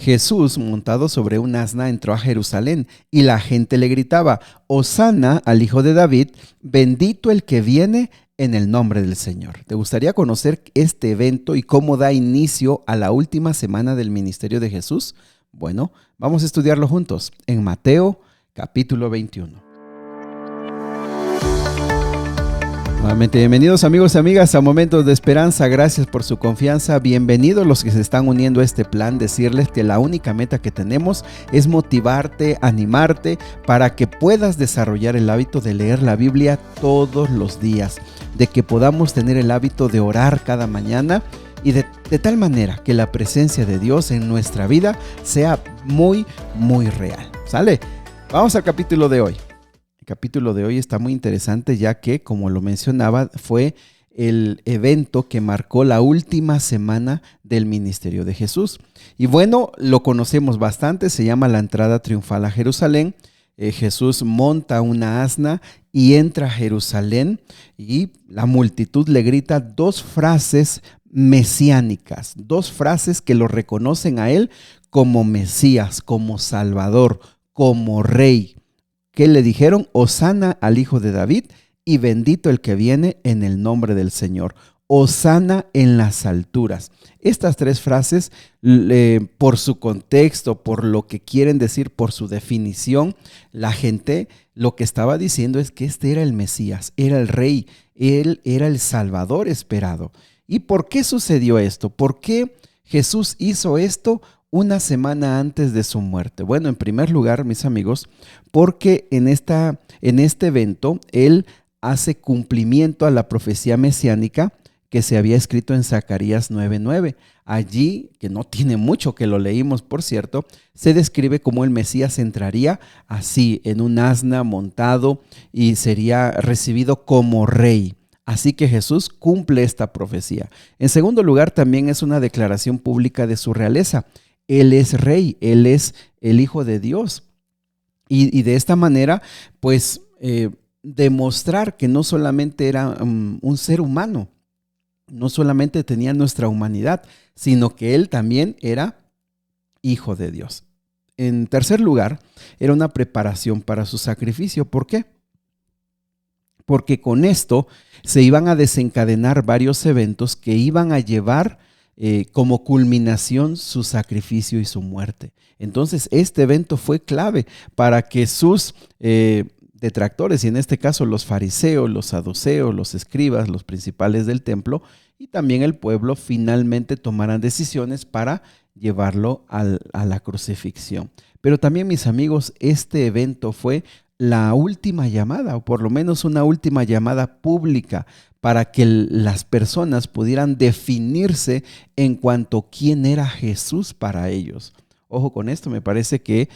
Jesús, montado sobre un asna, entró a Jerusalén y la gente le gritaba: Hosana al Hijo de David, bendito el que viene en el nombre del Señor. ¿Te gustaría conocer este evento y cómo da inicio a la última semana del ministerio de Jesús? Bueno, vamos a estudiarlo juntos en Mateo capítulo 21. Nuevamente, bienvenidos amigos y amigas a Momentos de Esperanza. Gracias por su confianza. Bienvenidos los que se están uniendo a este plan. Decirles que la única meta que tenemos es motivarte, animarte para que puedas desarrollar el hábito de leer la Biblia todos los días, de que podamos tener el hábito de orar cada mañana y de tal manera que la presencia de Dios en nuestra vida sea muy real. ¿Sale? Vamos al capítulo de hoy. El capítulo de hoy está muy interesante ya que, como lo mencionaba, fue el evento que marcó la última semana del ministerio de Jesús. Y bueno, lo conocemos bastante, se llama la entrada triunfal a Jerusalén. Jesús monta una asna y entra a Jerusalén y la multitud le grita dos frases mesiánicas, dos frases que lo reconocen a él como Mesías, como Salvador, como Rey. ¿Qué le dijeron? Hosana al Hijo de David y bendito el que viene en el nombre del Señor. Hosana en las alturas. Estas tres frases, por su contexto, por lo que quieren decir, por su definición, la gente lo que estaba diciendo es que este era el Mesías, era el Rey, él era el Salvador esperado. ¿Y por qué sucedió esto? ¿Por qué Jesús hizo esto una semana antes de su muerte? Bueno, en primer lugar, mis amigos, porque en este evento él hace cumplimiento a la profecía mesiánica que se había escrito en Zacarías 9:9. Allí, que no tiene mucho que lo leímos, por cierto, se describe cómo el Mesías entraría así, en un asna montado y sería recibido como rey. Así que Jesús cumple esta profecía. En segundo lugar, también es una declaración pública de su realeza. Él es rey, él es el Hijo de Dios. Y de esta manera, pues, demostrar que no solamente era un ser humano, no solamente tenía nuestra humanidad, sino que él también era Hijo de Dios. En tercer lugar, era una preparación para su sacrificio. ¿Por qué? Porque con esto se iban a desencadenar varios eventos que iban a llevar como culminación su sacrificio y su muerte. Entonces, este evento fue clave para que sus detractores, y en este caso los fariseos, los saduceos, los escribas, los principales del templo y también el pueblo, finalmente tomaran decisiones para llevarlo a la crucifixión. Pero también, mis amigos, este evento fue la última llamada, o por lo menos una última llamada pública, para que las personas pudieran definirse en cuanto a quién era Jesús para ellos. Ojo con esto, me parece que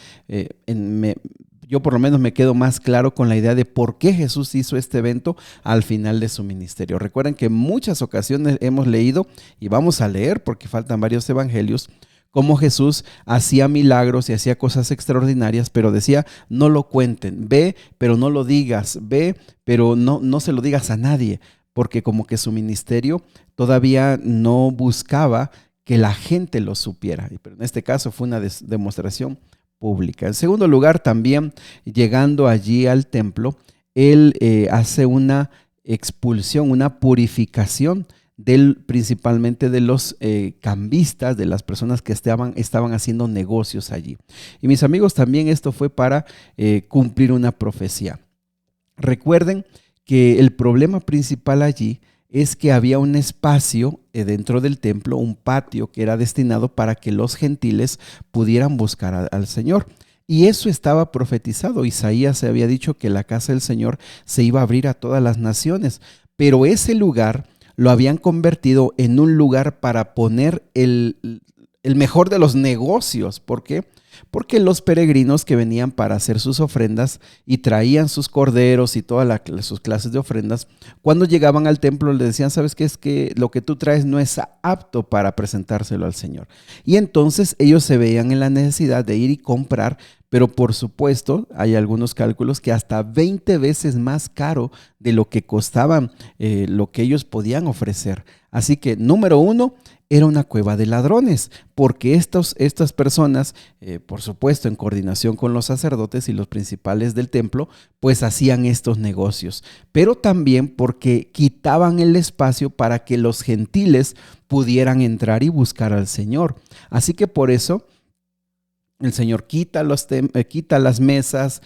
yo por lo menos me quedo más claro con la idea de por qué Jesús hizo este evento al final de su ministerio. Recuerden que en muchas ocasiones hemos leído y vamos a leer porque faltan varios evangelios, cómo Jesús hacía milagros y hacía cosas extraordinarias, pero decía: no lo cuenten, ve, pero no lo digas, ve, pero no se lo digas a nadie, porque como que su ministerio todavía no buscaba que la gente lo supiera, pero en este caso fue una demostración pública. En segundo lugar, también llegando allí al templo, él hace una expulsión, una purificación principalmente de los cambistas, de las personas que estaban haciendo negocios allí. Y mis amigos, también esto fue para cumplir una profecía. Recuerden que el problema principal allí es que había un espacio dentro del templo, un patio que era destinado para que los gentiles pudieran buscar al Señor. Y eso estaba profetizado. Isaías se había dicho que la casa del Señor se iba a abrir a todas las naciones, pero ese lugar lo habían convertido en un lugar para poner el mejor de los negocios. ¿Por qué? Porque los peregrinos que venían para hacer sus ofrendas y traían sus corderos y todas sus clases de ofrendas, cuando llegaban al templo les decían: ¿sabes qué? Es que lo que tú traes no es apto para presentárselo al Señor. Y entonces ellos se veían en la necesidad de ir y comprar, pero por supuesto hay algunos cálculos que hasta 20 veces más caro de lo que costaban lo que ellos podían ofrecer. Así que, número uno, era una cueva de ladrones, porque estas personas, por supuesto en coordinación con los sacerdotes y los principales del templo, pues hacían estos negocios, pero también porque quitaban el espacio para que los gentiles pudieran entrar y buscar al Señor. Así que por eso el Señor quita las mesas,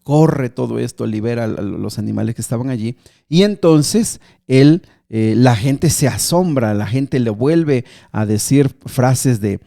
corre todo esto, libera a los animales que estaban allí, y entonces la gente se asombra, la gente le vuelve a decir frases de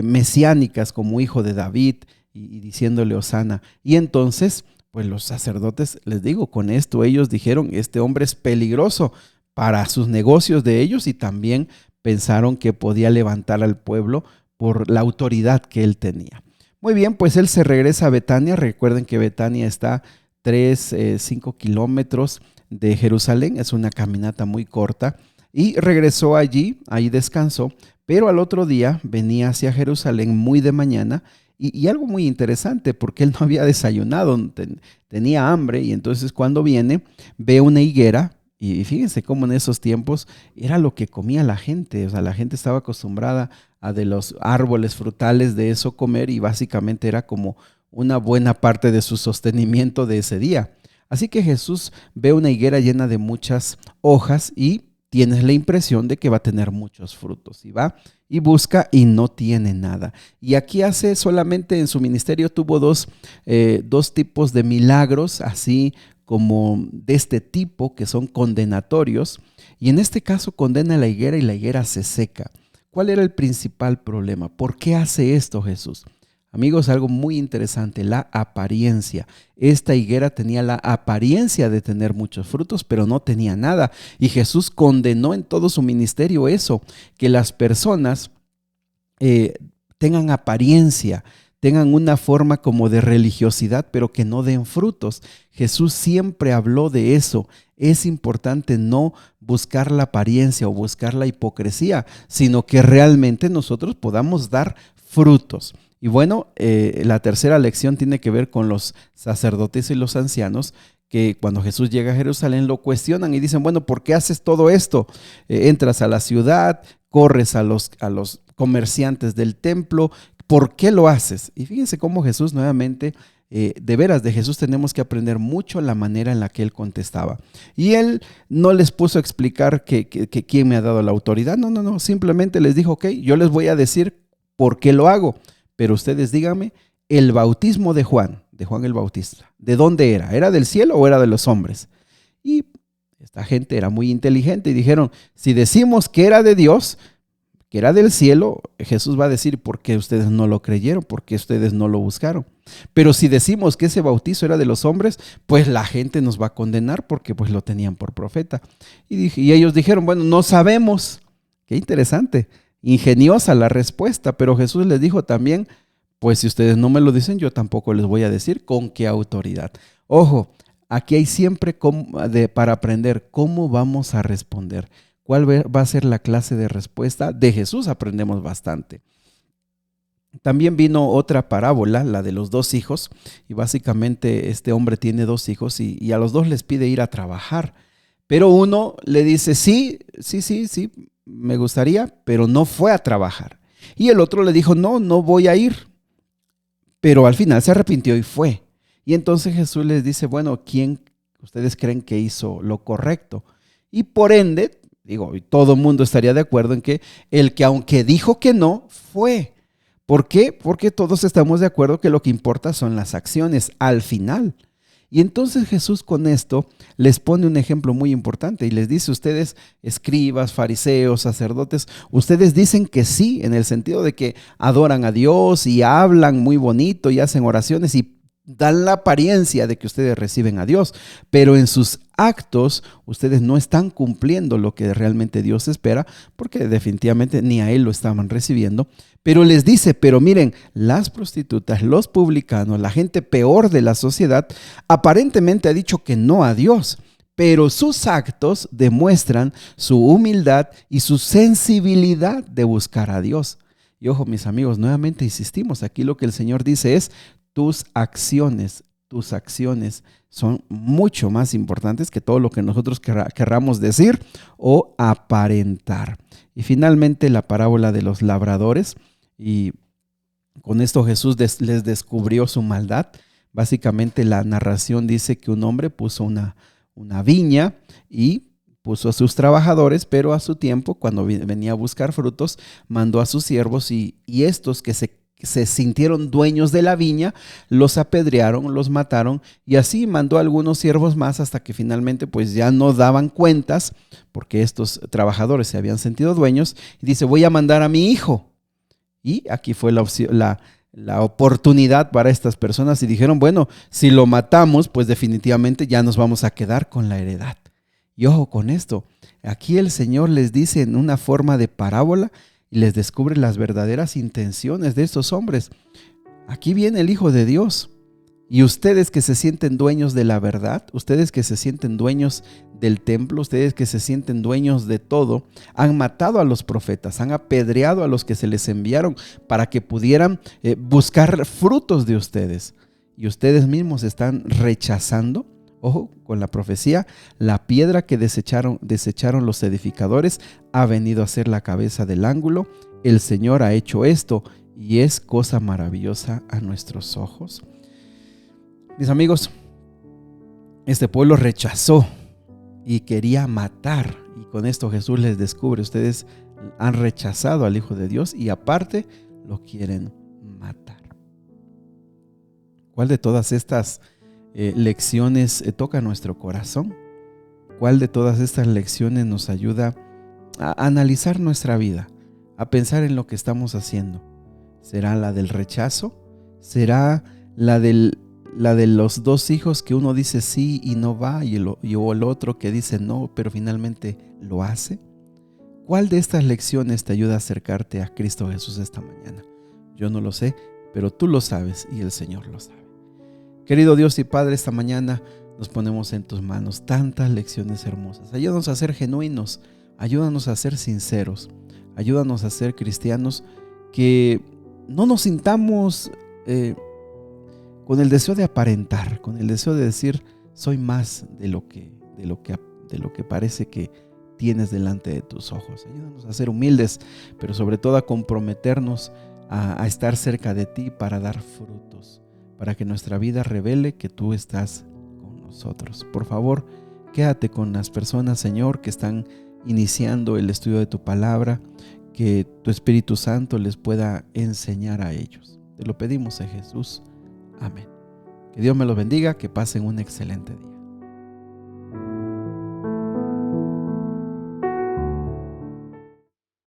mesiánicas como hijo de David y diciéndole Hosana. Y entonces, pues los sacerdotes, les digo, con esto ellos dijeron, este hombre es peligroso para sus negocios de ellos, y también pensaron que podía levantar al pueblo por la autoridad que él tenía. Muy bien, pues él se regresa a Betania. Recuerden que Betania está 5 kilómetros de Jerusalén, es una caminata muy corta, y regresó allí, ahí descansó, pero al otro día venía hacia Jerusalén muy de mañana, y algo muy interesante, porque él no había desayunado, tenía hambre, y entonces cuando viene, ve una higuera. Y fíjense cómo en esos tiempos era lo que comía la gente. O sea, la gente estaba acostumbrada a de los árboles frutales de eso comer, y básicamente era como una buena parte de su sostenimiento de ese día. Así que Jesús ve una higuera llena de muchas hojas y tienes la impresión de que va a tener muchos frutos. Y va y busca y no tiene nada. Y aquí solamente en su ministerio tuvo dos tipos de milagros, así como de este tipo, que son condenatorios, y en este caso condena a la higuera y la higuera se seca. ¿Cuál era el principal problema? ¿Por qué hace esto Jesús? Amigos, algo muy interesante, la apariencia. Esta higuera tenía la apariencia de tener muchos frutos, pero no tenía nada. Y Jesús condenó en todo su ministerio eso, que las personas tengan apariencia, tengan una forma como de religiosidad, pero que no den frutos. Jesús siempre habló de eso. Es importante no buscar la apariencia o buscar la hipocresía, sino que realmente nosotros podamos dar frutos. Y bueno, la tercera lección tiene que ver con los sacerdotes y los ancianos, que cuando Jesús llega a Jerusalén lo cuestionan y dicen, bueno, ¿por qué haces todo esto? Entras a la ciudad, corres a los comerciantes del templo, ¿por qué lo haces? Y fíjense cómo Jesús nuevamente, de veras, de Jesús tenemos que aprender mucho la manera en la que él contestaba. Y él no les puso a explicar que quién me ha dado la autoridad, no, simplemente les dijo, ok, yo les voy a decir por qué lo hago, pero ustedes díganme, el bautismo de Juan el Bautista, ¿de dónde era? ¿Era del cielo o era de los hombres? Y esta gente era muy inteligente y dijeron, si decimos que era de Dios, que era del cielo, Jesús va a decir, ¿por qué ustedes no lo creyeron? ¿Por qué ustedes no lo buscaron? Pero si decimos que ese bautizo era de los hombres, pues la gente nos va a condenar, porque pues lo tenían por profeta. Y ellos dijeron, bueno, no sabemos. Qué interesante, ingeniosa la respuesta, pero Jesús les dijo también, pues si ustedes no me lo dicen, yo tampoco les voy a decir con qué autoridad. Ojo, aquí hay siempre para aprender cómo vamos a responder. ¿Cuál va a ser la clase de respuesta? De Jesús aprendemos bastante. También vino otra parábola, la de los 2 hijos, y básicamente este hombre tiene 2 hijos y a los 2 les pide ir a trabajar. Pero uno le dice, sí, me gustaría, pero no fue a trabajar. Y el otro le dijo, no voy a ir. Pero al final se arrepintió y fue. Y entonces Jesús les dice, bueno, ¿quién ustedes creen que hizo lo correcto? Y por ende, todo el mundo estaría de acuerdo en que el que aunque dijo que no, fue. ¿Por qué? Porque todos estamos de acuerdo que lo que importa son las acciones al final. Y entonces Jesús con esto les pone un ejemplo muy importante y les dice, ustedes escribas, fariseos, sacerdotes, ustedes dicen que sí, en el sentido de que adoran a Dios y hablan muy bonito y hacen oraciones y dan la apariencia de que ustedes reciben a Dios, pero en sus actos ustedes no están cumpliendo lo que realmente Dios espera, porque definitivamente ni a Él lo estaban recibiendo. Pero les dice, pero miren, las prostitutas, los publicanos, la gente peor de la sociedad, aparentemente ha dicho que no a Dios, pero sus actos demuestran su humildad y su sensibilidad de buscar a Dios. Y ojo, mis amigos, nuevamente insistimos, aquí lo que el Señor dice es, tus acciones, tus acciones son mucho más importantes que todo lo que nosotros querramos decir o aparentar. Y finalmente la parábola de los labradores, y con esto Jesús les descubrió su maldad. Básicamente la narración dice que un hombre puso una viña y puso a sus trabajadores, pero a su tiempo, cuando venía a buscar frutos, mandó a sus siervos y estos que se sintieron dueños de la viña, los apedrearon, los mataron, y así mandó a algunos siervos más hasta que finalmente pues ya no daban cuentas, porque estos trabajadores se habían sentido dueños, y dice: voy a mandar a mi hijo. Y aquí fue la oportunidad para estas personas, y dijeron: bueno, si lo matamos, pues definitivamente ya nos vamos a quedar con la heredad. Y ojo con esto, aquí el Señor les dice en una forma de parábola y les descubre las verdaderas intenciones de estos hombres. Aquí viene el Hijo de Dios, y ustedes que se sienten dueños de la verdad, ustedes que se sienten dueños del templo, ustedes que se sienten dueños de todo, han matado a los profetas, han apedreado a los que se les enviaron para que pudieran buscar frutos de ustedes. Y ustedes mismos están rechazando, ojo con la profecía, la piedra que desecharon los edificadores ha venido a ser la cabeza del ángulo. El Señor ha hecho esto y es cosa maravillosa a nuestros ojos. Mis amigos, este pueblo rechazó y quería matar, y con esto Jesús les descubre: ustedes han rechazado al Hijo de Dios y aparte lo quieren matar. ¿Cuál de todas estas lecciones toca nuestro corazón? ¿Cuál de todas estas lecciones nos ayuda a analizar nuestra vida, a pensar en lo que estamos haciendo? ¿Será la del rechazo? ¿Será la de los dos hijos que uno dice sí y no va, y el otro que dice no, pero finalmente lo hace? ¿Cuál de estas lecciones te ayuda a acercarte a Cristo Jesús esta mañana? Yo no lo sé, pero tú lo sabes y el Señor lo sabe. Querido Dios y Padre, esta mañana nos ponemos en tus manos tantas lecciones hermosas. Ayúdanos a ser genuinos, ayúdanos a ser sinceros, ayúdanos a ser cristianos que no nos sintamos con el deseo de aparentar, con el deseo de decir: soy más de lo que parece que tienes delante de tus ojos. Ayúdanos a ser humildes, pero sobre todo a comprometernos a estar cerca de ti para dar frutos, para que nuestra vida revele que tú estás con nosotros. Por favor, quédate con las personas, Señor, que están iniciando el estudio de tu palabra, que tu Espíritu Santo les pueda enseñar a ellos. Te lo pedimos en Jesús. Amén. Que Dios me los bendiga, que pasen un excelente día.